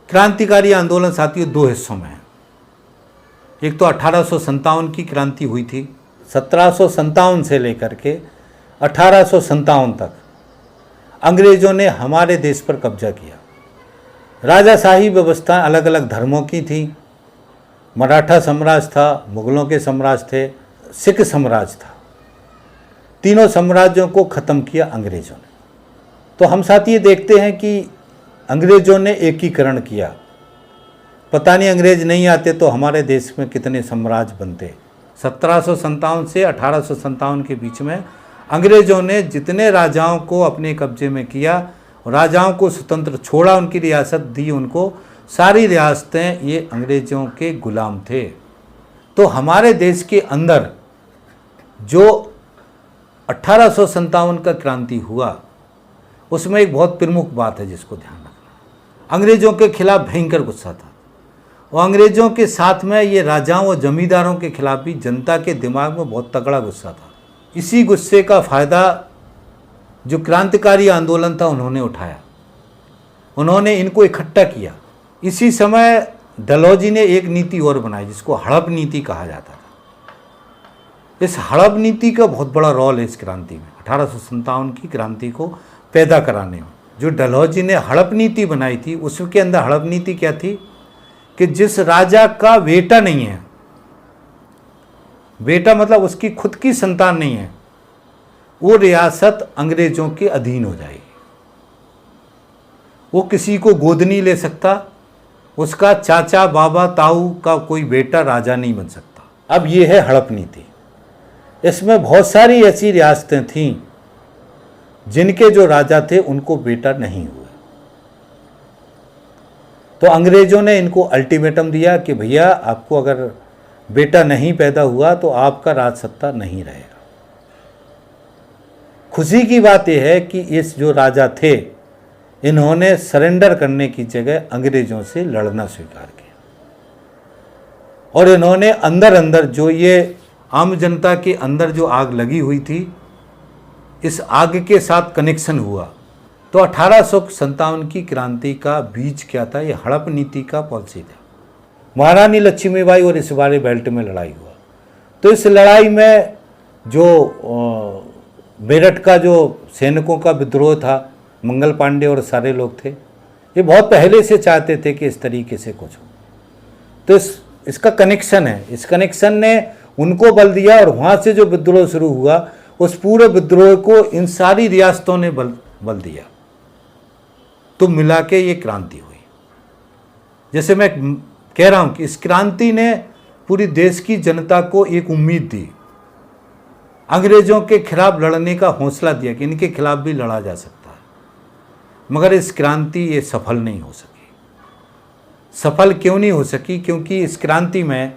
क्रांतिकारी आंदोलन साथियों दो हिस्सों में है। एक तो 1857 की क्रांति हुई थी, 1757 से लेकर के 1857 तक अंग्रेज़ों ने हमारे देश पर कब्जा किया। राजाशाही व्यवस्था अलग अलग धर्मों की थी। मराठा साम्राज्य था, मुगलों के साम्राज्य थे, सिख साम्राज्य था। तीनों साम्राज्यों को ख़त्म किया अंग्रेज़ों ने। तो हम साथ ये देखते हैं कि अंग्रेज़ों ने एकीकरण किया। पता नहीं अंग्रेज़ नहीं आते तो हमारे देश में कितने साम्राज्य बनते। 1757 से 1857 के बीच में अंग्रेज़ों ने जितने राजाओं को अपने कब्जे में किया, राजाओं को स्वतंत्र छोड़ा, उनकी रियासत दी उनको, सारी रियासतें ये अंग्रेज़ों के गुलाम थे। तो हमारे देश के अंदर जो 1857 का क्रांति हुआ उसमें एक बहुत प्रमुख बात है जिसको ध्यान रखना। अंग्रेज़ों के खिलाफ भयंकर गुस्सा था और अंग्रेज़ों के साथ में ये राजाओं और जमींदारों के खिलाफ भी जनता के दिमाग में बहुत तगड़ा गुस्सा था। इसी गुस्से का फ़ायदा जो क्रांतिकारी आंदोलन था उन्होंने उठाया, उन्होंने इनको इकट्ठा किया। इसी समय डलहौजी ने एक नीति और बनाई जिसको हड़प नीति कहा जाता था। इस हड़प नीति का बहुत बड़ा रोल है इस क्रांति में, 1857 की क्रांति को पैदा कराने में। जो डलहौजी ने हड़प नीति बनाई थी उसके अंदर हड़प नीति क्या थी कि जिस राजा का बेटा नहीं है, बेटा मतलब उसकी खुद की संतान नहीं है, वो रियासत अंग्रेज़ों के अधीन हो जाएगी। वो किसी को गोद नहीं ले सकता, उसका चाचा बाबा ताऊ का कोई बेटा राजा नहीं बन सकता। अब ये है हड़प नीति। इसमें बहुत सारी ऐसी रियासतें थीं जिनके जो राजा थे उनको बेटा नहीं हुए। तो अंग्रेज़ों ने इनको अल्टीमेटम दिया कि भैया आपको अगर बेटा नहीं पैदा हुआ तो आपका राज सत्ता नहीं रहेगा। खुशी की बात यह है कि इस जो राजा थे इन्होंने सरेंडर करने की जगह अंग्रेज़ों से लड़ना स्वीकार किया और इन्होंने अंदर अंदर जो ये आम जनता के अंदर जो आग लगी हुई थी, इस आग के साथ कनेक्शन हुआ। तो 1857 की क्रांति का बीज क्या था? ये हड़प नीति का पॉलिसी था। महारानी लक्ष्मीबाई और इस्वारी बेल्ट में लड़ाई हुआ। तो इस लड़ाई में जो मेरठ का जो सैनिकों का विद्रोह था, मंगल पांडे और सारे लोग थे, ये बहुत पहले से चाहते थे कि इस तरीके से कुछ हो। तो इसका कनेक्शन है। इस कनेक्शन ने उनको बल दिया और वहाँ से जो विद्रोह शुरू हुआ उस पूरे विद्रोह को इन सारी रियासतों ने बल दिया। तो मिला के ये क्रांति हुई। जैसे मैं कह रहा हूँ कि इस क्रांति ने पूरी देश की जनता को एक उम्मीद दी, अंग्रेज़ों के खिलाफ लड़ने का हौसला दिया कि इनके खिलाफ भी लड़ा जा सकता है। मगर इस क्रांति ये सफल नहीं हो सकी। सफल क्यों नहीं हो सकी? क्योंकि इस क्रांति में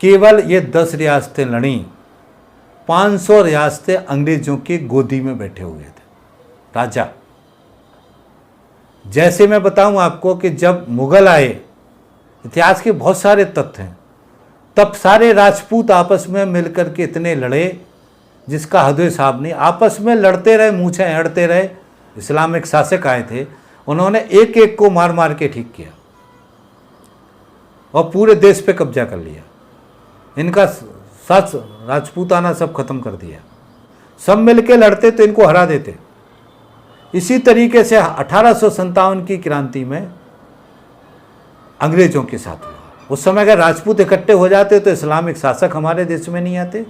केवल ये 10 रियासतें लड़ीं, 500 रियासतें अंग्रेज़ों के गोदी में बैठे हुए थे राजा। जैसे मैं बताऊं आपको कि जब मुगल आए, इतिहास के बहुत सारे तथ्य हैं, तब सारे राजपूत आपस में मिलकर के इतने लड़े जिसका हद हिसाब नहीं। आपस में लड़ते रहे, मूछें अड़ते रहे। इस्लामिक शासक आए थे, उन्होंने एक एक को मार मार के ठीक किया और पूरे देश पे कब्जा कर लिया। इनका सच राजपूताना सब खत्म कर दिया। सब मिलके लड़ते तो इनको हरा देते। इसी तरीके से 1857 की क्रांति में अंग्रेज़ों के साथ हुआ। उस समय अगर राजपूत इकट्ठे हो जाते तो इस्लामिक शासक हमारे देश में नहीं आते।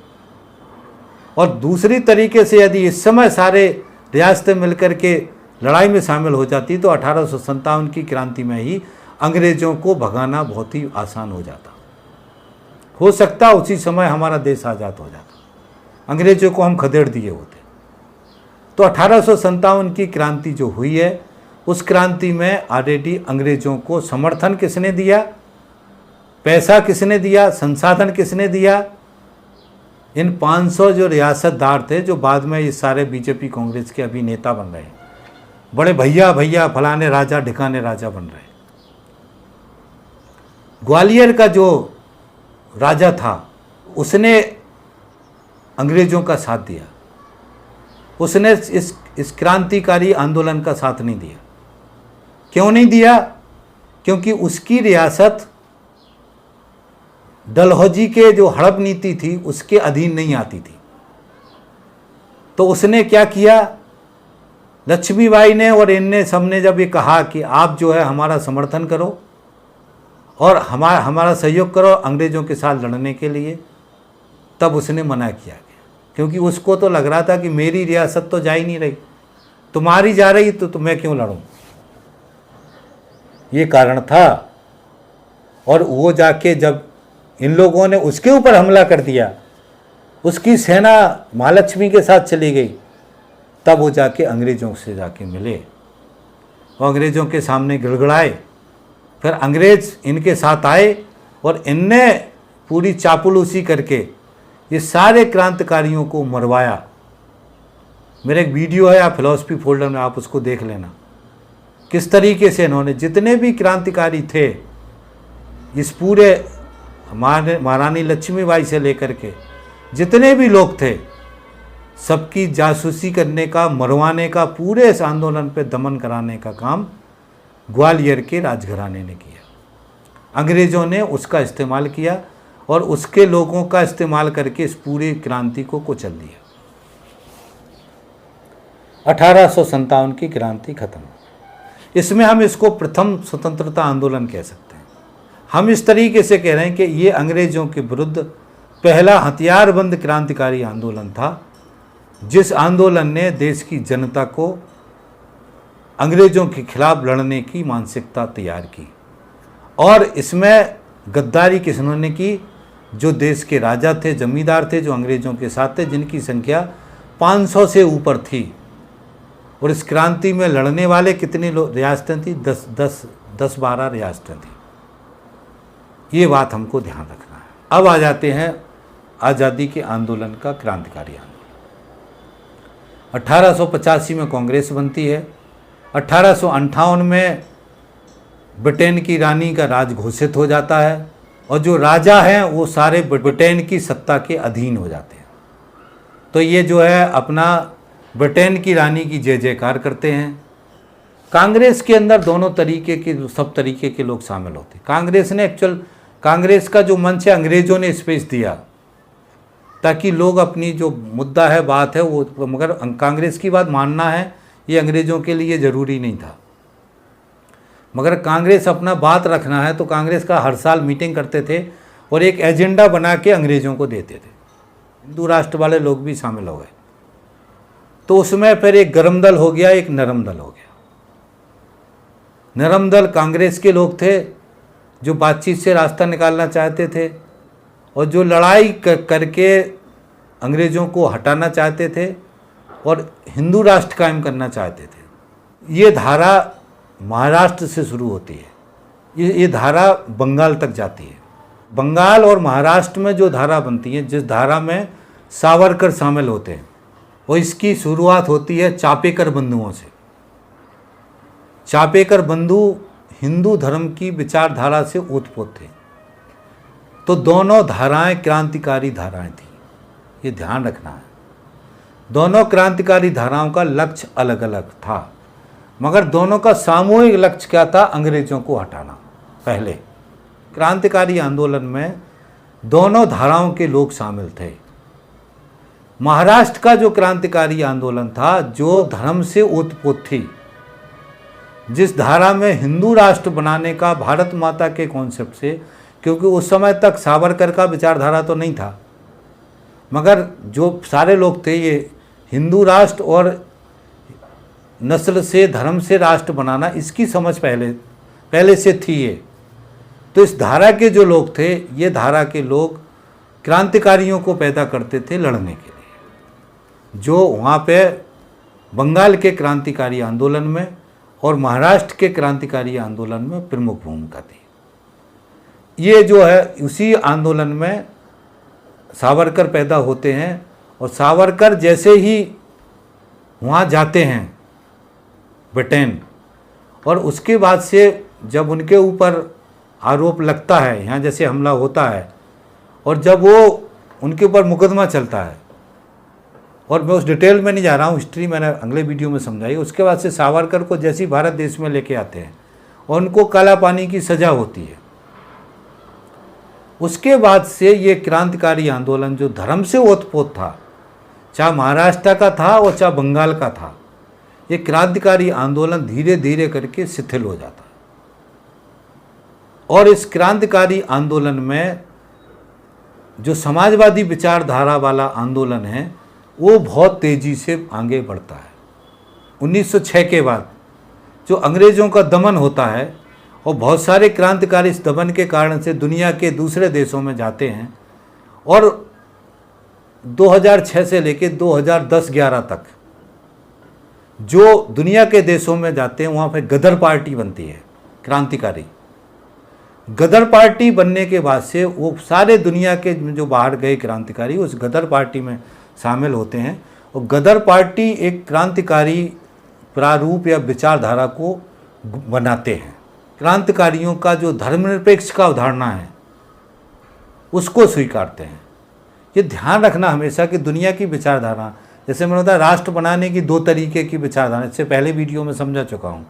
और दूसरी तरीके से यदि इस समय सारे रियासतें मिलकर के लड़ाई में शामिल हो जाती तो 1857 की क्रांति में ही अंग्रेज़ों को भगाना बहुत ही आसान हो जाता। हो सकता उसी समय हमारा देश आज़ाद हो जाता, अंग्रेज़ों को हम खदेड़ दिए होते। तो 1857 की क्रांति जो हुई है, उस क्रांति में ऑलरेडी अंग्रेज़ों को समर्थन किसने दिया, पैसा किसने दिया, संसाधन किसने दिया? इन 500 जो रियासतदार थे, जो बाद में ये सारे बीजेपी कांग्रेस के अभी नेता बन रहे हैं, बड़े भैया भैया फलाने राजा ढिकाने राजा बन रहे हैं। ग्वालियर का जो राजा था उसने अंग्रेज़ों का साथ दिया, उसने इस क्रांतिकारी आंदोलन का साथ नहीं दिया। क्यों नहीं दिया? क्योंकि उसकी रियासत डलहौजी के जो हड़प नीति थी उसके अधीन नहीं आती थी। तो उसने क्या किया, लक्ष्मीबाई ने और इनने सबने जब ये कहा कि आप जो है हमारा समर्थन करो और हमारा सहयोग करो अंग्रेज़ों के साथ लड़ने के लिए, तब उसने मना किया गया। क्योंकि उसको तो लग रहा था कि मेरी रियासत तो जा ही नहीं रही, तुम्हारी जा रही तो मैं क्यों लड़ूं, ये कारण था। और वो जाके जब इन लोगों ने उसके ऊपर हमला कर दिया, उसकी सेना महालक्ष्मी के साथ चली गई, तब वो जाके अंग्रेज़ों से जाके मिले और अंग्रेज़ों के सामने गिड़गिड़ाए। फिर अंग्रेज़ इनके साथ आए और इनने पूरी चापलूसी करके ये सारे क्रांतिकारियों को मरवाया। मेरा एक वीडियो है, आप फिलॉसफी फोल्डर में आप उसको देख लेना, किस तरीके से इन्होंने जितने भी क्रांतिकारी थे, इस पूरे महारानी लक्ष्मीबाई से लेकर के जितने भी लोग थे, सबकी जासूसी करने का, मरवाने का, पूरे इस आंदोलन पे दमन कराने का काम ग्वालियर के राजघराने ने किया। अंग्रेज़ों ने उसका इस्तेमाल किया और उसके लोगों का इस्तेमाल करके इस पूरी क्रांति को कुचल दिया। 1857 की क्रांति खत्म। इसमें हम इसको प्रथम स्वतंत्रता आंदोलन कह सकते हैं। हम इस तरीके से कह रहे हैं कि ये अंग्रेज़ों के विरुद्ध पहला हथियारबंद क्रांतिकारी आंदोलन था, जिस आंदोलन ने देश की जनता को अंग्रेज़ों के खिलाफ लड़ने की मानसिकता तैयार की। और इसमें गद्दारी किसने की, जो देश के राजा थे, जमींदार थे, जो अंग्रेज़ों के साथ थे, जिनकी संख्या 500 से ऊपर थी। और इस क्रांति में लड़ने वाले कितनी रियासतें थी, 10-12 रियासतें थी। ये बात हमको ध्यान रखना है। अब आ जाते हैं आज़ादी के आंदोलन का क्रांतिकारी आंदोलन। 1885 में कांग्रेस बनती है। 1858 में ब्रिटेन की रानी का राज घोषित हो जाता है और जो राजा हैं वो सारे ब्रिटेन की सत्ता के अधीन हो जाते हैं। तो ये जो है अपना ब्रिटेन की रानी की जय जयकार करते हैं। कांग्रेस के अंदर दोनों तरीके के, सब तरीके के लोग शामिल होते हैं। कांग्रेस का जो मंच है, अंग्रेज़ों ने स्पेस दिया ताकि लोग अपनी जो मुद्दा है, बात है वो, मगर कांग्रेस की बात मानना है ये अंग्रेज़ों के लिए ज़रूरी नहीं था। मगर कांग्रेस अपना बात रखना है तो कांग्रेस का हर साल मीटिंग करते थे और एक एजेंडा बना के अंग्रेज़ों को देते थे। हिंदू राष्ट्र वाले लोग भी शामिल हो गए। तो उसमें फिर एक गर्म दल हो गया, एक नरम दल हो गया। नरम दल कांग्रेस के लोग थे जो बातचीत से रास्ता निकालना चाहते थे और जो लड़ाई करके अंग्रेज़ों को हटाना चाहते थे और हिंदू राष्ट्र कायम करना चाहते थे। ये धारा महाराष्ट्र से शुरू होती है, ये धारा बंगाल तक जाती है। बंगाल और महाराष्ट्र में जो धारा बनती है, जिस धारा में सावरकर शामिल होते हैं, और इसकी शुरुआत होती है चापेकर बंधुओं से। चापेकर बंधु हिंदू धर्म की विचारधारा से ओतप्रोत थे। तो दोनों धाराएं क्रांतिकारी धाराएं थी, ये ध्यान रखना है। दोनों क्रांतिकारी धाराओं का लक्ष्य अलग अलग था, मगर दोनों का सामूहिक लक्ष्य क्या था, अंग्रेज़ों को हटाना। पहले क्रांतिकारी आंदोलन में दोनों धाराओं के लोग शामिल थे। महाराष्ट्र का जो क्रांतिकारी आंदोलन था, जो धर्म से ओतप्रोत थी, जिस धारा में हिंदू राष्ट्र बनाने का, भारत माता के कॉन्सेप्ट से, क्योंकि उस समय तक सावरकर का विचारधारा तो नहीं था, मगर जो सारे लोग थे ये हिंदू राष्ट्र और नस्ल से, धर्म से राष्ट्र बनाना, इसकी समझ पहले से थी ये। तो इस धारा के जो लोग थे, ये धारा के लोग क्रांतिकारियों को पैदा करते थे लड़ने के लिए, जो वहाँ पे बंगाल के क्रांतिकारी आंदोलन में और महाराष्ट्र के क्रांतिकारी आंदोलन में प्रमुख भूमिका थी। ये जो है उसी आंदोलन में सावरकर पैदा होते हैं और सावरकर जैसे ही वहाँ जाते हैं ब्रिटेन, और उसके बाद से जब उनके ऊपर आरोप लगता है, यहाँ जैसे हमला होता है, और जब वो उनके ऊपर मुकदमा चलता है, और मैं उस डिटेल में नहीं जा रहा हूँ, हिस्ट्री मैंने अगले वीडियो में समझाई। उसके बाद से सावरकर को जैसे ही भारत देश में लेके आते हैं और उनको काला पानी की सज़ा होती है। उसके बाद से ये क्रांतिकारी आंदोलन जो धर्म से ओतप्रोत था, चाहे महाराष्ट्र का था और चाहे बंगाल का था, ये क्रांतिकारी आंदोलन धीरे धीरे करके शिथिल हो जाता। और इस क्रांतिकारी आंदोलन में जो समाजवादी विचारधारा वाला आंदोलन है वो बहुत तेज़ी से आगे बढ़ता है। 1906 के बाद जो अंग्रेज़ों का दमन होता है और बहुत सारे क्रांतिकारी इस दमन के कारण से दुनिया के दूसरे देशों में जाते हैं, और 2006 से लेकर 2010-11 तक जो दुनिया के देशों में जाते हैं वहाँ पे गदर पार्टी बनती है क्रांतिकारी। गदर पार्टी बनने के बाद से वो सारे दुनिया के जो बाहर गए क्रांतिकारी उस गदर पार्टी में शामिल होते हैं, और गदर पार्टी एक क्रांतिकारी प्रारूप या विचारधारा को बनाते हैं। क्रांतिकारियों का जो धर्मनिरपेक्ष का अवधारणा है उसको स्वीकारते हैं। ये ध्यान रखना हमेशा कि दुनिया की विचारधारा, जैसे मैंने बताया राष्ट्र बनाने की 2 तरीके की विचारधारा, इससे पहले वीडियो में समझा चुका हूँ।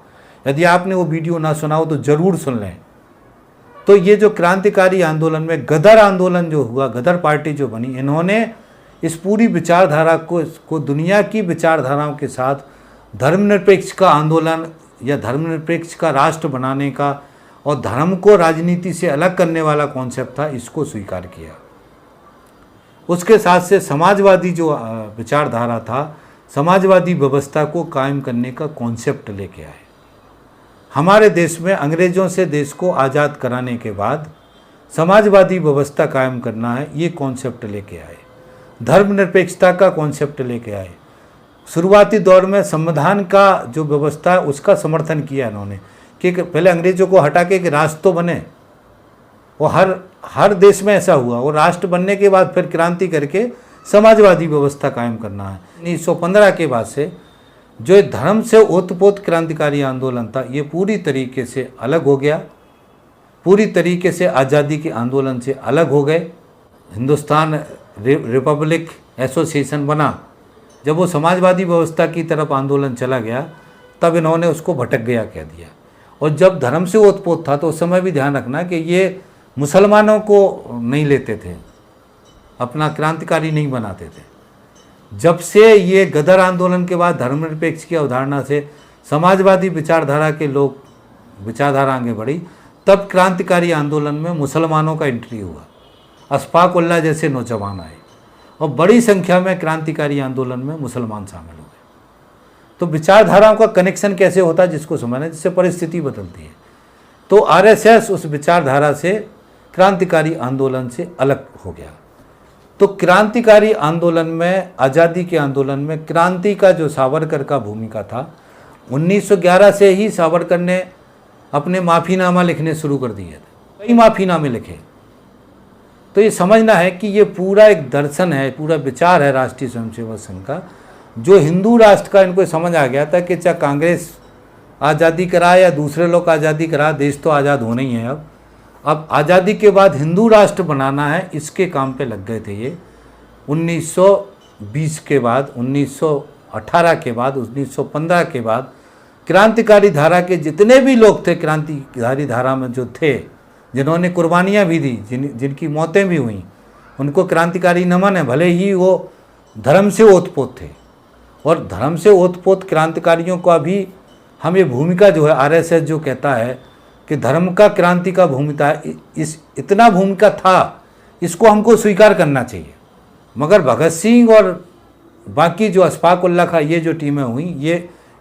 यदि आपने वो वीडियो ना सुना हो तो ज़रूर सुन लें। तो ये जो क्रांतिकारी आंदोलन में गदर आंदोलन जो हुआ, गदर पार्टी जो बनी, इन्होंने इस पूरी विचारधारा को दुनिया की विचारधाराओं के साथ धर्मनिरपेक्ष का आंदोलन या धर्मनिरपेक्ष का राष्ट्र बनाने का और धर्म को राजनीति से अलग करने वाला कॉन्सेप्ट था, इसको स्वीकार किया। उसके साथ से समाजवादी जो विचारधारा था, समाजवादी व्यवस्था को कायम करने का कॉन्सेप्ट लेके आए। हमारे देश में अंग्रेज़ों से देश को आज़ाद कराने के बाद समाजवादी व्यवस्था कायम करना है, ये कॉन्सेप्ट लेके आए। धर्मनिरपेक्षता का कॉन्सेप्ट लेके आए। शुरुआती दौर में संविधान का जो व्यवस्था है उसका समर्थन किया इन्होंने कि पहले अंग्रेज़ों को हटा के एक राष्ट्र तो बने, और हर देश में ऐसा हुआ। और राष्ट्र बनने के बाद फिर क्रांति करके समाजवादी व्यवस्था कायम करना है। 1915 के बाद से जो धर्म से ओतप्रोत क्रांतिकारी आंदोलन था ये पूरी तरीके से अलग हो गया, पूरी तरीके से आज़ादी के आंदोलन से अलग हो गए। हिंदुस्तान रिपब्लिक एसोसिएशन बना, जब वो समाजवादी व्यवस्था की तरफ आंदोलन चला गया तब इन्होंने उसको भटक गया कह दिया। और जब धर्म से ओतप्रोत था तो उस समय भी ध्यान रखना कि ये मुसलमानों को नहीं लेते थे, अपना क्रांतिकारी नहीं बनाते थे। जब से ये गदर आंदोलन के बाद धर्मनिरपेक्ष की अवधारणा से समाजवादी विचारधारा के लोग विचारधारा आगे बढ़ी, तब क्रांतिकारी आंदोलन में मुसलमानों का एंट्री हुआ। अशफाक उल्लाह जैसे नौजवान आए और बड़ी संख्या में क्रांतिकारी आंदोलन में मुसलमान शामिल हो गए। तो विचारधाराओं का कनेक्शन कैसे होता है जिसको समझना, जिससे परिस्थिति बदलती है। तो आरएसएस उस विचारधारा से क्रांतिकारी आंदोलन से अलग हो गया। तो क्रांतिकारी आंदोलन में, आज़ादी के आंदोलन में क्रांति का जो सावरकर का भूमिका था, 1911 से ही सावरकर ने अपने माफ़ीनामा लिखने शुरू कर दिए थे, कई माफ़ीनामे लिखे। तो ये समझना है कि ये पूरा एक दर्शन है, पूरा विचार है राष्ट्रीय स्वयंसेवक संघ का, जो हिंदू राष्ट्र का इनको समझ आ गया था कि चाहे कांग्रेस आज़ादी कराए या दूसरे लोग आज़ादी कराए, देश तो आज़ाद होना ही है। अब आज़ादी के बाद हिंदू राष्ट्र बनाना है, इसके काम पे लग गए थे ये। 1920 के बाद, 1918 के बाद, 1915 के बाद क्रांतिकारी धारा के जितने भी लोग थे, क्रांतिकारी धारा में जो थे, जिन्होंने कुर्बानियाँ भी दी, जिनकी मौतें भी हुई, उनको क्रांतिकारी नमन है। भले ही वो धर्म से ओतप्रोत थे, और धर्म से ओतप्रोत क्रांतिकारियों का भी हम ये भूमिका जो है, आरएसएस जो कहता है कि धर्म का क्रांति का भूमिका है, इस इतना भूमिका था, इसको हमको स्वीकार करना चाहिए। मगर भगत सिंह और बाकी जो अशफाक उल्लाह का ये जो टीमें हुई,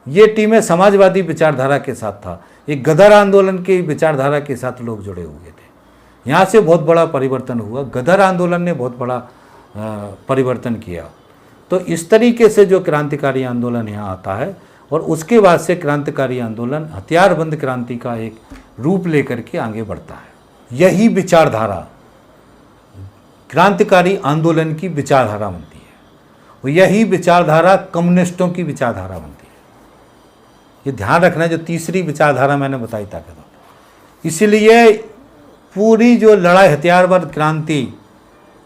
ये टीमें समाजवादी विचारधारा के साथ था, एक गदर आंदोलन की विचारधारा के साथ लोग जुड़े हुए थे। यहाँ से बहुत बड़ा परिवर्तन हुआ, गदर आंदोलन ने बहुत बड़ा परिवर्तन किया। तो इस तरीके से जो क्रांतिकारी आंदोलन यहाँ आता है, और उसके बाद से क्रांतिकारी आंदोलन हथियारबंद क्रांति का एक रूप लेकर के आगे बढ़ता है। यही विचारधारा क्रांतिकारी आंदोलन की विचारधारा बनती है, और यही विचारधारा कम्युनिस्टों की विचारधारा बनती है। ये ध्यान रखना, जो तीसरी विचारधारा मैंने बताई ताकत। इसलिए पूरी जो लड़ाई, हथियारबंद क्रांति,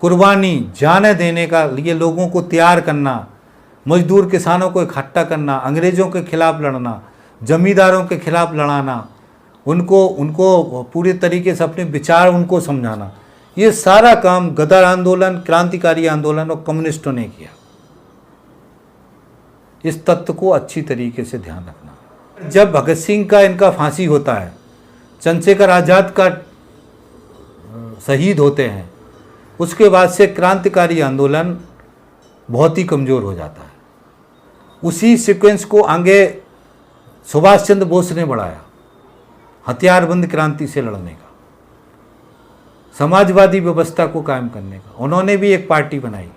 कुर्बानी, जाने देने का लिए लोगों को तैयार करना, मजदूर किसानों को इकट्ठा करना, अंग्रेज़ों के खिलाफ लड़ना, जमींदारों के खिलाफ लड़ाना, उनको उनको पूरे तरीके से अपने विचार उनको समझाना, ये सारा काम गदर आंदोलन, क्रांतिकारी आंदोलन और कम्युनिस्टों ने किया। इस तत्व को अच्छी तरीके से ध्यान रखना। जब भगत सिंह का इनका फांसी होता है, चंद्रशेखर आज़ाद का शहीद होते हैं, उसके बाद से क्रांतिकारी आंदोलन बहुत ही कमज़ोर हो जाता है। उसी सीक्वेंस को आगे सुभाष चंद्र बोस ने बढ़ाया, हथियारबंद क्रांति से लड़ने का, समाजवादी व्यवस्था को कायम करने का। उन्होंने भी एक पार्टी बनाई,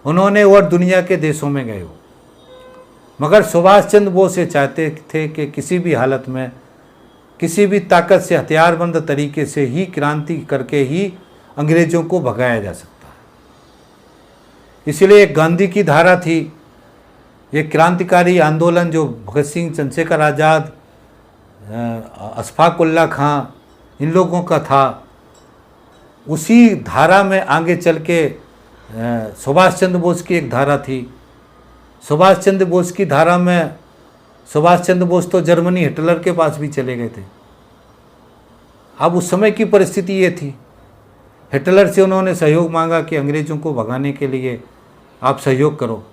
उन्होंने और दुनिया के देशों में गए हो, मगर सुभाष चंद्र बोस ये चाहते थे कि किसी भी हालत में, किसी भी ताकत से, हथियारबंद तरीके से ही क्रांति करके ही अंग्रेज़ों को भगाया जा सकता है। इसलिए एक गांधी की धारा थी, ये क्रांतिकारी आंदोलन जो भगत सिंह, चंद्रशेखर आज़ाद, अशफाक उल्लाह खां, इन लोगों का था, उसी धारा में आगे चल के सुभाष चंद्र बोस की एक धारा थी। सुभाष चंद्र बोस की धारा में सुभाष चंद्र बोस तो जर्मनी, हिटलर के पास भी चले गए थे। अब उस समय की परिस्थिति ये थी, हिटलर से उन्होंने सहयोग मांगा कि अंग्रेज़ों को भगाने के लिए आप सहयोग करो।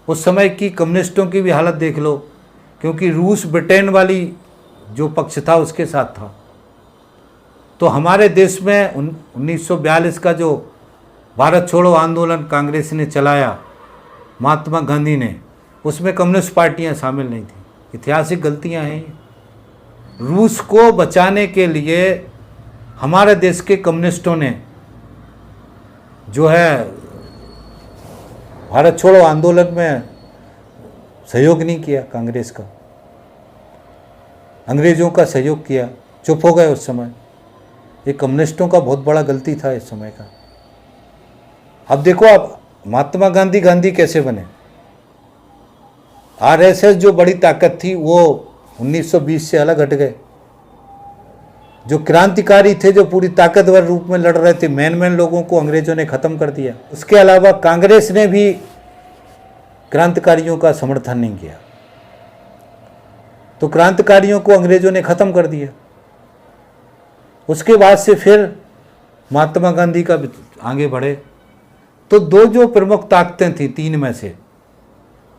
उस समय की कम्युनिस्टों की भी हालत देख लो, क्योंकि रूस ब्रिटेन वाली जो पक्ष था उसके साथ था। तो हमारे देश में 1942 का जो भारत छोड़ो आंदोलन कांग्रेस ने चलाया, महात्मा गांधी ने, उसमें कम्युनिस्ट पार्टियां शामिल नहीं थी। ऐतिहासिक गलतियां हैं। रूस को बचाने के लिए हमारे देश के कम्युनिस्टों ने जो है भारत छोड़ो आंदोलन में सहयोग नहीं किया, कांग्रेस का, अंग्रेज़ों का सहयोग किया, चुप हो गए उस समय। ये कम्युनिस्टों का बहुत बड़ा गलती था इस समय का। अब देखो, अब महात्मा गांधी गांधी कैसे बने? आरएसएस जो बड़ी ताकत थी वो 1920 से अलग हट गए। जो क्रांतिकारी थे, जो पूरी ताकतवर रूप में लड़ रहे थे, मेन लोगों को अंग्रेजों ने ख़त्म कर दिया। उसके अलावा कांग्रेस ने भी क्रांतिकारियों का समर्थन नहीं किया, तो क्रांतिकारियों को अंग्रेजों ने ख़त्म कर दिया। उसके बाद से फिर महात्मा गांधी का आगे बढ़े। तो दो जो प्रमुख ताकतें थी, तीन में से,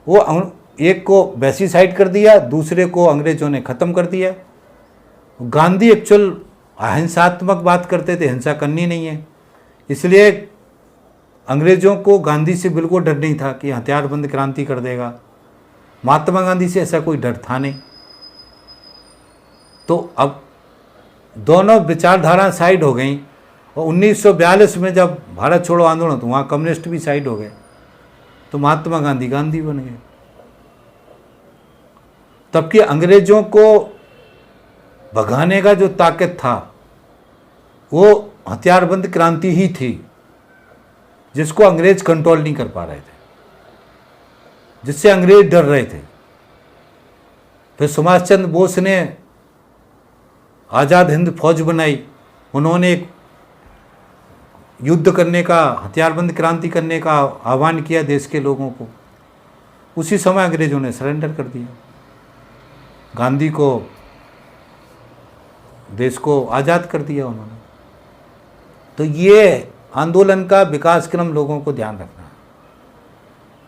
वो एक को वैसी साइड कर दिया, दूसरे को अंग्रेजों ने ख़त्म कर दिया। गांधी एक्चुअल अहिंसात्मक बात करते थे, हिंसा करनी नहीं है, इसलिए अंग्रेज़ों को गांधी से बिल्कुल डर नहीं था कि हथियारबंद क्रांति कर देगा। महात्मा गांधी से ऐसा कोई डर था नहीं। तो अब दोनों विचारधारा साइड हो गई, और 1942 में जब भारत छोड़ो आंदोलन, तो वहाँ कम्युनिस्ट भी साइड हो गए, तो महात्मा गांधी गांधी बन गए। तब कि अंग्रेज़ों को भगाने का जो ताकत था वो हथियारबंद क्रांति ही थी, जिसको अंग्रेज कंट्रोल नहीं कर पा रहे थे, जिससे अंग्रेज डर रहे थे। फिर सुभाष चंद्र बोस ने आज़ाद हिंद फौज बनाई, उन्होंने एक युद्ध करने का, हथियारबंद क्रांति करने का आह्वान किया देश के लोगों को। उसी समय अंग्रेजों ने सरेंडर कर दिया, गांधी को, देश को आज़ाद कर दिया उन्होंने। तो ये आंदोलन का विकास क्रम लोगों को ध्यान रखना है।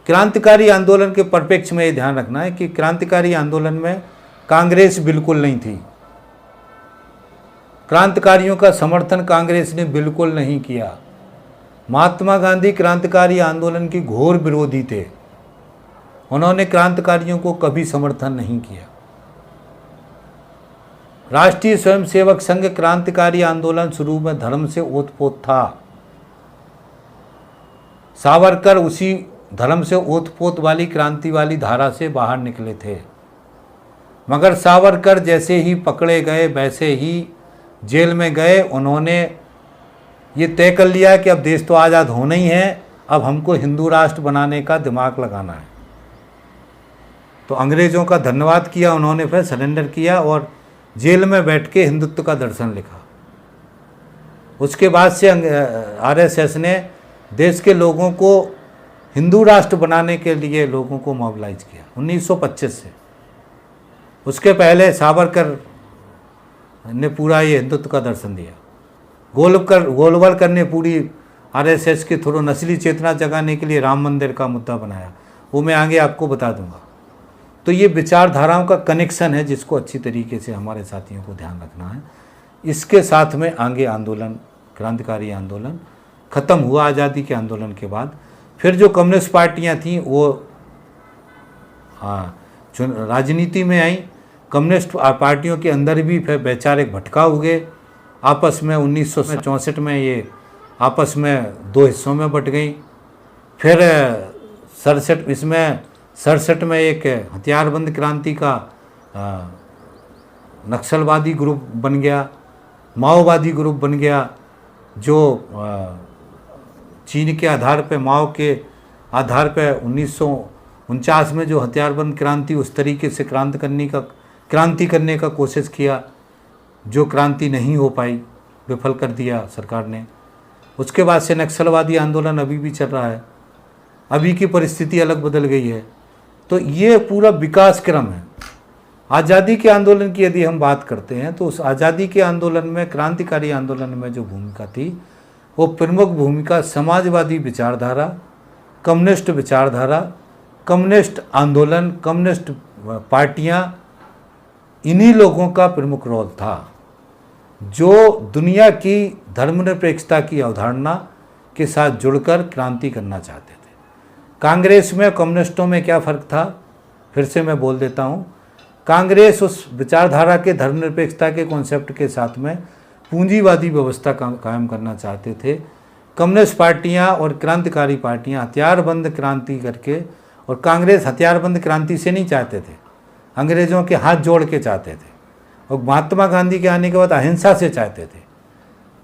क्रांतिकारी आंदोलन के परिप्रेक्ष्य में ये ध्यान रखना है कि क्रांतिकारी आंदोलन में कांग्रेस बिल्कुल नहीं थी, क्रांतिकारियों का समर्थन कांग्रेस ने बिल्कुल नहीं किया। महात्मा गांधी क्रांतिकारी आंदोलन की घोर विरोधी थे, उन्होंने क्रांतिकारियों को कभी समर्थन नहीं किया। राष्ट्रीय स्वयंसेवक संघ क्रांतिकारी आंदोलन शुरू में धर्म से ओतप्रोत था। सावरकर उसी धर्म से ओतप्रोत वाली क्रांति वाली धारा से बाहर निकले थे, मगर सावरकर जैसे ही पकड़े गए वैसे ही जेल में गए। उन्होंने ये तय कर लिया कि अब देश तो आज़ाद होना ही है, अब हमको हिंदू राष्ट्र बनाने का दिमाग लगाना है। तो अंग्रेज़ों का धन्यवाद किया उन्होंने, फिर सरेंडर किया और जेल में बैठ के हिंदुत्व का दर्शन लिखा। उसके बाद से आरएसएस ने देश के लोगों को हिंदू राष्ट्र बनाने के लिए लोगों को मोबिलाइज किया 1925 से। उसके पहले सावरकर ने पूरा ये हिंदुत्व का दर्शन दिया। गोलवलकर ने पूरी आरएसएस के थ्रू नस्ली चेतना जगाने के लिए राम मंदिर का मुद्दा बनाया, वो मैं आगे आपको बता दूंगा। तो ये विचारधाराओं का कनेक्शन है जिसको अच्छी तरीके से हमारे साथियों को ध्यान रखना है। इसके साथ में आगे आंदोलन, क्रांतिकारी आंदोलन ख़त्म हुआ आज़ादी के आंदोलन के बाद। फिर जो कम्युनिस्ट पार्टियां थीं वो जो राजनीति में आई, कम्युनिस्ट पार्टियों के अंदर भी फिर वैचारिक भटकाव हुए। आपस में 1964 में ये आपस में दो हिस्सों में बट गई। फिर 67 में एक हथियारबंद क्रांति का नक्सलवादी ग्रुप बन गया, माओवादी ग्रुप बन गया, जो चीन के आधार पे, माओ के आधार पे 1949 में जो हथियारबंद क्रांति, उस तरीके से क्रांति करने का कोशिश किया, जो क्रांति नहीं हो पाई, विफल कर दिया सरकार ने। उसके बाद से नक्सलवादी आंदोलन अभी भी चल रहा है। अभी की परिस्थिति अलग बदल गई है। तो ये पूरा विकास क्रम है। आज़ादी के आंदोलन की यदि हम बात करते हैं तो उस आज़ादी के आंदोलन में, क्रांतिकारी आंदोलन में जो भूमिका थी, वो प्रमुख भूमिका समाजवादी विचारधारा, कम्युनिस्ट विचारधारा, कम्युनिस्ट आंदोलन, कम्युनिस्ट पार्टियां, इन्हीं लोगों का प्रमुख रोल था जो दुनिया की धर्मनिरपेक्षता की अवधारणा के साथ जुड़कर क्रांति करना चाहते थे। कांग्रेस में कम्युनिस्टों में क्या फ़र्क था, फिर से मैं बोल देता हूँ। कांग्रेस उस विचारधारा के, धर्मनिरपेक्षता के कॉन्सेप्ट के साथ में पूंजीवादी व्यवस्था कायम करना चाहते थे। कम्युनिस्ट पार्टियां और क्रांतिकारी पार्टियां हथियारबंद क्रांति करके, और कांग्रेस हथियारबंद क्रांति से नहीं चाहते थे, अंग्रेज़ों के हाथ जोड़ के चाहते थे, और महात्मा गांधी के आने के बाद अहिंसा से चाहते थे।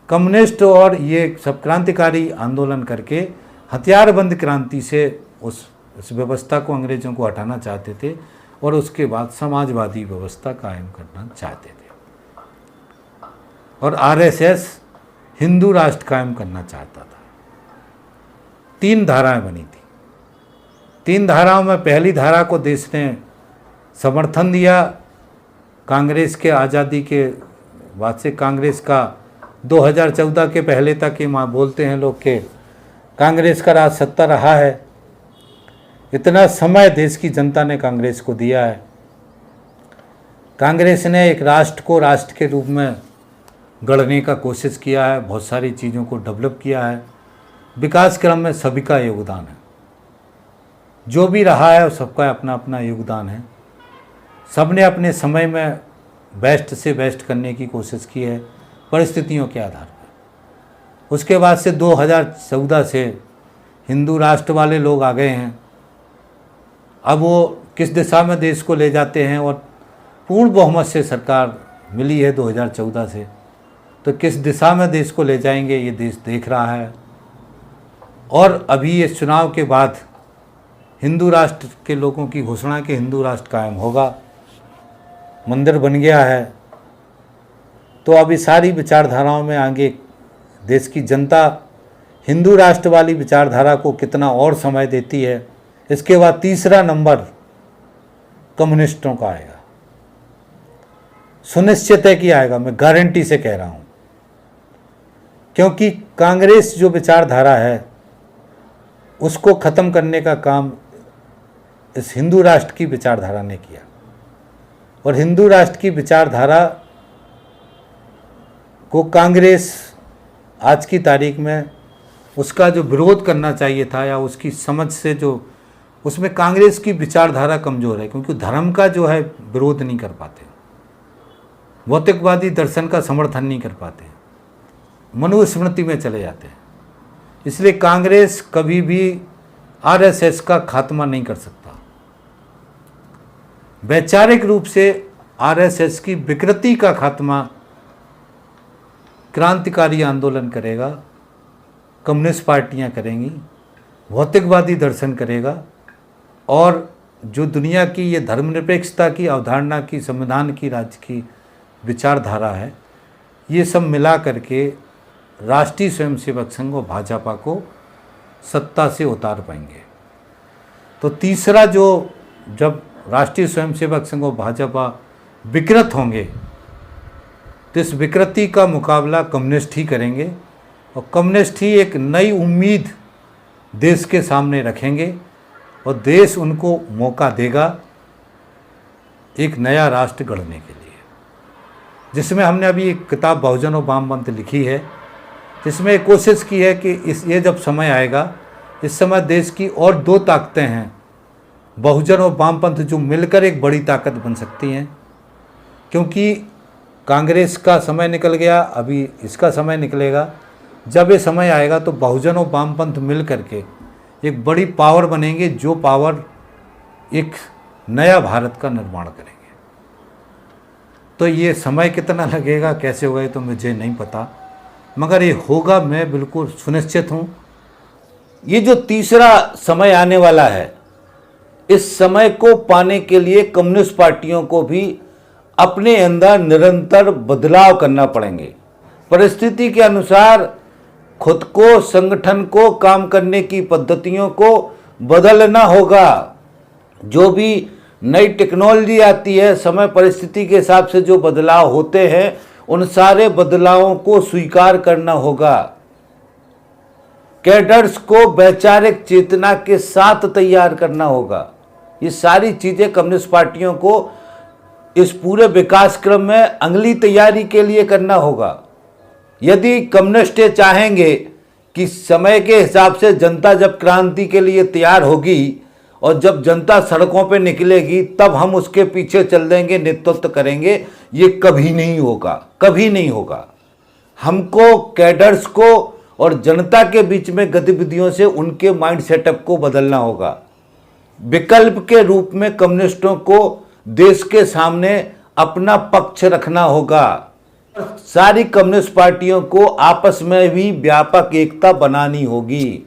कम्युनिस्ट और ये सब क्रांतिकारी आंदोलन करके हथियारबंद क्रांति से उस व्यवस्था को, अंग्रेज़ों को हटाना चाहते थे, और उसके बाद समाजवादी व्यवस्था कायम करना चाहते थे। और आरएसएस हिंदू राष्ट्र कायम करना चाहता था। 3 धाराएं बनी थी। 3 धाराओं में पहली धारा को देश ने समर्थन दिया। कांग्रेस के आज़ादी के बाद से, कांग्रेस का 2014 के पहले तक ये बोलते हैं लोग के कांग्रेस का राज सत्ता रहा है। इतना समय देश की जनता ने कांग्रेस को दिया है। कांग्रेस ने एक राष्ट्र को राष्ट्र के रूप में गढ़ने का कोशिश किया है, बहुत सारी चीज़ों को डेवलप किया है। विकास क्रम में सभी का योगदान है, जो भी रहा है सबका अपना अपना योगदान है। सबने अपने समय में बेस्ट से बेस्ट करने की कोशिश की है परिस्थितियों के आधार पर। उसके बाद से 2014 से हिंदू राष्ट्र वाले लोग आ गए हैं। अब वो किस दिशा में देश को ले जाते हैं, और पूर्ण बहुमत से सरकार मिली है 2014 से, तो किस दिशा में देश को ले जाएंगे ये देश देख रहा है। और अभी इस चुनाव के बाद हिंदू राष्ट्र के लोगों की घोषणा कि हिंदू राष्ट्र कायम होगा, मंदिर बन गया है। तो अभी सारी विचारधाराओं में आगे देश की जनता हिंदू राष्ट्र वाली विचारधारा को कितना और समय देती है। इसके बाद तीसरा नंबर कम्युनिस्टों का आएगा, सुनिश्चित है कि आएगा, मैं गारंटी से कह रहा हूं। क्योंकि कांग्रेस जो विचारधारा है उसको ख़त्म करने का काम इस हिंदू राष्ट्र की विचारधारा ने किया, और हिंदू राष्ट्र की विचारधारा को कांग्रेस आज की तारीख में उसका जो विरोध करना चाहिए था, या उसकी समझ से जो उसमें कांग्रेस की विचारधारा कमज़ोर है, क्योंकि धर्म का जो है विरोध नहीं कर पाते, भौतिकवादी दर्शन का समर्थन नहीं कर पाते, मनुस्मृति में चले जाते हैं। इसलिए कांग्रेस कभी भी आरएसएस का खात्मा नहीं कर सकता। वैचारिक रूप से आरएसएस की विकृति का खात्मा क्रांतिकारी आंदोलन करेगा, कम्युनिस्ट पार्टियां करेंगी, भौतिकवादी दर्शन करेगा, और जो दुनिया की ये धर्मनिरपेक्षता की अवधारणा की, संविधान की, राज्य की विचारधारा है, ये सब मिला करके राष्ट्रीय स्वयंसेवक संघ और भाजपा को सत्ता से उतार पाएंगे। तो तीसरा, जो जब राष्ट्रीय स्वयंसेवक संघ और भाजपा विकृत होंगे तो इस विकृति का मुकाबला कम्युनिस्ट ही करेंगे और कम्युनिस्ट ही एक नई उम्मीद देश के सामने रखेंगे और देश उनको मौका देगा एक नया राष्ट्र गढ़ने के लिए, जिसमें हमने अभी एक किताब बहुजन और वामपंथ लिखी है, जिसमें एक कोशिश की है कि ये जब समय आएगा, इस समय देश की और दो ताकतें हैं, बहुजन और वामपंथ, जो मिलकर एक बड़ी ताकत बन सकती हैं। क्योंकि कांग्रेस का समय निकल गया, अभी इसका समय निकलेगा। जब ये समय आएगा तो बहुजन और वामपंथ मिल करके एक बड़ी पावर बनेंगे, जो पावर एक नया भारत का निर्माण करेंगे। तो ये समय कितना लगेगा, कैसे होगा, ये तो मुझे नहीं पता, मगर ये होगा, मैं बिल्कुल सुनिश्चित हूँ। ये जो तीसरा समय आने वाला है, इस समय को पाने के लिए कम्युनिस्ट पार्टियों को भी अपने अंदर निरंतर बदलाव करना पड़ेंगे। परिस्थिति के अनुसार खुद को, संगठन को, काम करने की पद्धतियों को बदलना होगा। जो भी नई टेक्नोलॉजी आती है, समय परिस्थिति के हिसाब से जो बदलाव होते हैं, उन सारे बदलावों को स्वीकार करना होगा। कैडर्स को वैचारिक चेतना के साथ तैयार करना होगा। ये सारी चीजें कम्युनिस्ट पार्टियों को इस पूरे विकास क्रम में अगली तैयारी के लिए करना होगा। यदि कम्युनिस्ट चाहेंगे कि समय के हिसाब से जनता जब क्रांति के लिए तैयार होगी और जब जनता सड़कों पे निकलेगी, तब हम उसके पीछे चल देंगे, नेतृत्व करेंगे, ये कभी नहीं होगा, कभी नहीं होगा। हमको कैडर्स को और जनता के बीच में गतिविधियों से उनके माइंड सेटअप को बदलना होगा। विकल्प के रूप में कम्युनिस्टों को देश के सामने अपना पक्ष रखना होगा। सारी कम्युनिस्ट पार्टियों को आपस में भी व्यापक एकता बनानी होगी।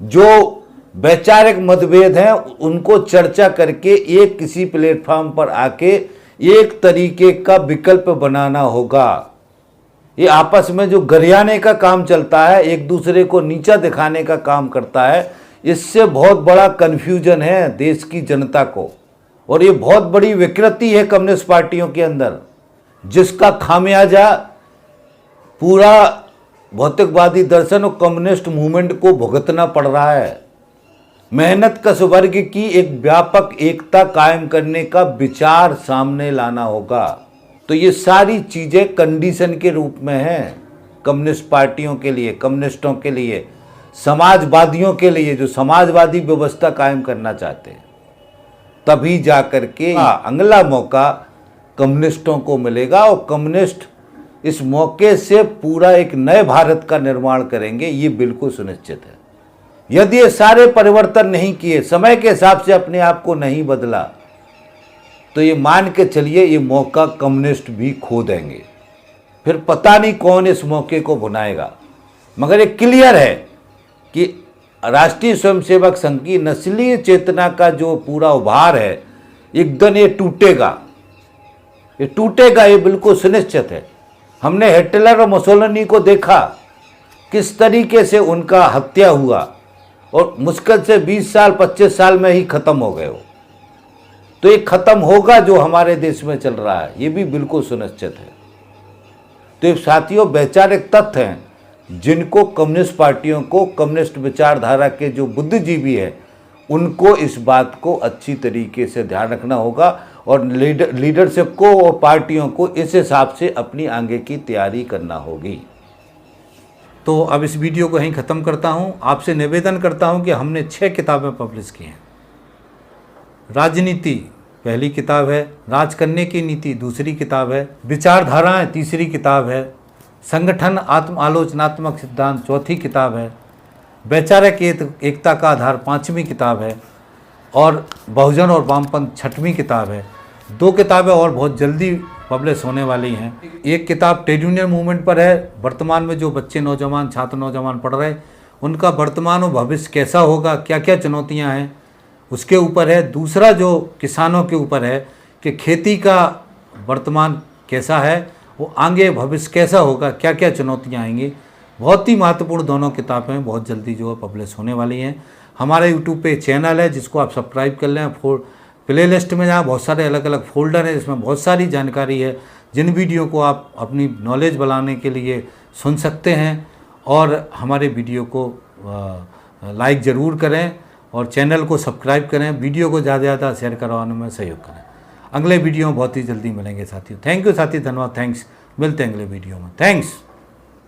जो वैचारिक मतभेद हैं उनको चर्चा करके एक किसी प्लेटफॉर्म पर आके एक तरीके का विकल्प बनाना होगा। ये आपस में जो गरियाने का काम चलता है, एक दूसरे को नीचा दिखाने का काम करता है, इससे बहुत बड़ा कन्फ्यूजन है देश की जनता को, और ये बहुत बड़ी विकृति है कम्युनिस्ट पार्टियों के अंदर, जिसका खामियाजा पूरा भौतिकवादी दर्शन और कम्युनिस्ट मूवमेंट को भुगतना पड़ रहा है। मेहनत कश वर्ग की एक व्यापक एकता कायम करने का विचार सामने लाना होगा। तो ये सारी चीजें कंडीशन के रूप में हैं कम्युनिस्ट पार्टियों के लिए, कम्युनिस्टों के लिए, समाजवादियों के लिए, जो समाजवादी व्यवस्था कायम करना चाहते हैं। तभी जाकर के अगला मौका कम्युनिस्टों को मिलेगा और कम्युनिस्ट इस मौके से पूरा एक नए भारत का निर्माण करेंगे, ये बिल्कुल सुनिश्चित है। यदि ये सारे परिवर्तन नहीं किए, समय के हिसाब से अपने आप को नहीं बदला, तो ये मान के चलिए ये मौका कम्युनिस्ट भी खो देंगे। फिर पता नहीं कौन इस मौके को भुनाएगा, मगर ये क्लियर है कि राष्ट्रीय स्वयंसेवक संघ की नस्लीय चेतना का जो पूरा उभार है, एकदम ये टूटेगा, ये टूटेगा, ये बिल्कुल सुनिश्चित है। हमने हिटलर और मुसोलिनी को देखा, किस तरीके से उनका हत्या हुआ और मुश्किल से 20 साल 25 साल में ही खत्म हो गए हो। तो ये खत्म होगा जो हमारे देश में चल रहा है, ये भी बिल्कुल सुनिश्चित है। तो ये साथियों वैचारिक तथ्य हैं जिनको कम्युनिस्ट पार्टियों को, कम्युनिस्ट विचारधारा के जो बुद्धिजीवी हैं, उनको इस बात को अच्छी तरीके से ध्यान रखना होगा और लीडरशिप को और पार्टियों को इस हिसाब से अपनी आगे की तैयारी करना होगी। तो अब इस वीडियो को यहीं ख़त्म करता हूँ। आपसे निवेदन करता हूँ कि हमने 6 किताबें पब्लिश की हैं। राजनीति पहली किताब है, राज करने की नीति दूसरी किताब है, विचारधाराएं तीसरी किताब है, संगठन आत्म आलोचनात्मक सिद्धांत चौथी किताब है, वैचारिक एकता का आधार 5वीं किताब है और बहुजन और वामपंथ 6वीं किताब है। 2 किताबें और बहुत जल्दी पब्लिश होने वाली हैं। एक किताब ट्रेड यूनियन मूवमेंट पर है, वर्तमान में जो बच्चे नौजवान छात्र नौजवान पढ़ रहे हैं उनका वर्तमान और भविष्य कैसा होगा, क्या क्या चुनौतियां हैं, उसके ऊपर है। दूसरा जो किसानों के ऊपर है कि खेती का वर्तमान कैसा है, वो आगे भविष्य कैसा होगा, क्या क्या चुनौतियां आएंगी। बहुत ही महत्वपूर्ण दोनों किताबें बहुत जल्दी जो है पब्लिश होने वाली हैं। हमारे यूट्यूब पे चैनल है जिसको आप सब्सक्राइब कर लें। प्ले लिस्ट में जहाँ बहुत सारे अलग अलग फोल्डर हैं जिसमें बहुत सारी जानकारी है, जिन वीडियो को आप अपनी नॉलेज बढ़ाने के लिए सुन सकते हैं। और हमारे वीडियो को लाइक ज़रूर करें और चैनल को सब्सक्राइब करें, वीडियो को ज़्यादा से ज़्यादा शेयर करवाने में सहयोग करें। अगले वीडियो में बहुत ही जल्दी मिलेंगे साथियों। थैंक यू साथी, धन्यवाद, थैंक्स। मिलते हैं अगले वीडियो में। थैंक्स।